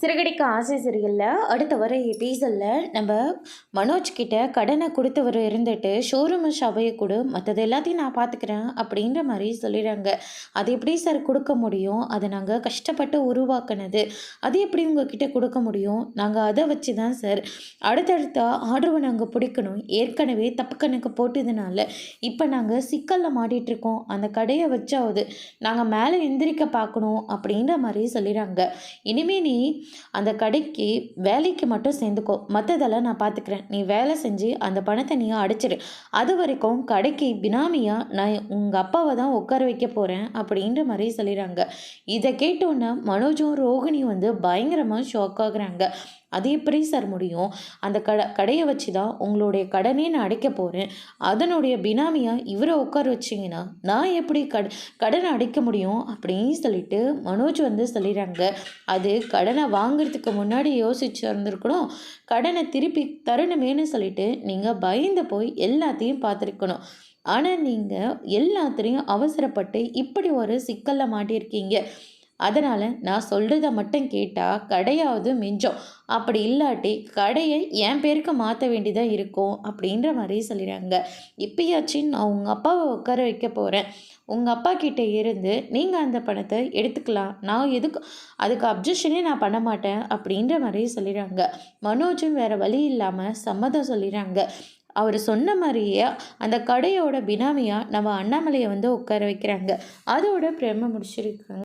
சிறுகடிக்க ஆசை சீரியலில் அடுத்த வர எபிசோடில் நம்ம மனோஜ் கிட்ட கடனை கொடுத்தவர் இருந்துட்டு ஷோரூம் ஷாபையை கொடு, மற்றது எல்லாத்தையும் நான் பார்த்துக்கிறேன் அப்படின்ற மாதிரி சொல்லிடுறாங்க. அது எப்படி சார் கொடுக்க முடியும்? அதை நாங்கள் கஷ்டப்பட்டு உருவாக்குனது, அது எப்படி உங்ககிட்ட கொடுக்க முடியும்? நாங்கள் அதை வச்சு தான் சார் அடுத்தடுத்த ஆர்டரை நாங்கள் பிடிக்கணும். ஏற்கனவே தப்பு கணக்கு போட்டதுனால இப்போ நாங்கள் சிக்கலில் மாட்டிகிட்ருக்கோம். அந்த கடையை வச்சாவது நாங்கள் மேலே எந்திரிக்க பார்க்கணும் அப்படின்ற மாதிரி சொல்லிடுறாங்க. இனிமே நீ அந்த கடைக்கு வேலைக்கு மட்டும் சேர்ந்துக்கோ, மற்றதெல்லாம் நான் பார்த்துக்கிறேன். நீ வேலை செஞ்சு அந்த பணத்தை நீ அடைச்சிடு. அது வரைக்கும் கடைக்கு பினாமியாக நான் உங்கள் அப்பாவை தான் உட்கார வைக்க போகிறேன் அப்படின்ற மாதிரி சொல்லிடுறாங்க. இதை கேட்டோன்னே மனோஜும் ரோகிணியும் பயங்கரமாக ஷாக் ஆகுறாங்க. அது எப்படி சார் முடியும்? அந்த கடையை வச்சு தான் உங்களுடைய கடனே நான் அடைக்க போகிறேன். அதனுடைய பினாமியாக இவரை உட்கார வச்சிங்கன்னா நான் எப்படி கடனை அடைக்க முடியும் அப்படின்னு சொல்லிட்டு மனோஜ் சொல்லிடுறாங்க. அது கடனை வாங்குறதுக்கு முன்னாடி யோசிச்சு இருந்திருக்கணும், கடனை திருப்பி தரணுமேனு சொல்லிட்டு நீங்கள் பயந்து போய் எல்லாத்தையும் பார்த்துருக்கணும். ஆனால் நீங்கள் எல்லாத்துலேயும் அவசரப்பட்டு இப்படி ஒரு சிக்கலில் மாட்டியிருக்கீங்க. அதனால் நான் சொல்கிறத மட்டும் கேட்டால் கடையாவது மிஞ்சம், அப்படி இல்லாட்டி கடையை என் பேருக்கு மாற்ற வேண்டியதாக இருக்கும் அப்படின்ற மாதிரி சொல்லிடுறாங்க. இப்பயாச்சும் நான் உங்கள் அப்பாவை உட்கார வைக்க போகிறேன். உங்கள் அப்பா கிட்டே இருந்து நீங்கள் அந்த பணத்தை எடுத்துக்கலாம். நான் அதுக்கு அப்ஜெக்ஷனே நான் பண்ண மாட்டேன் அப்படின்ற மாதிரி சொல்லிடுறாங்க. மனோஜும் வேறு வழி இல்லாமல் சம்மதம் சொல்லிடுறாங்க. அவர் சொன்ன மாதிரியே அந்த கடையோட பினாமியாக நம்ம அண்ணாமலையை உட்கார வைக்கிறாங்க. அதோட பிரேம முடிச்சிருக்காங்க.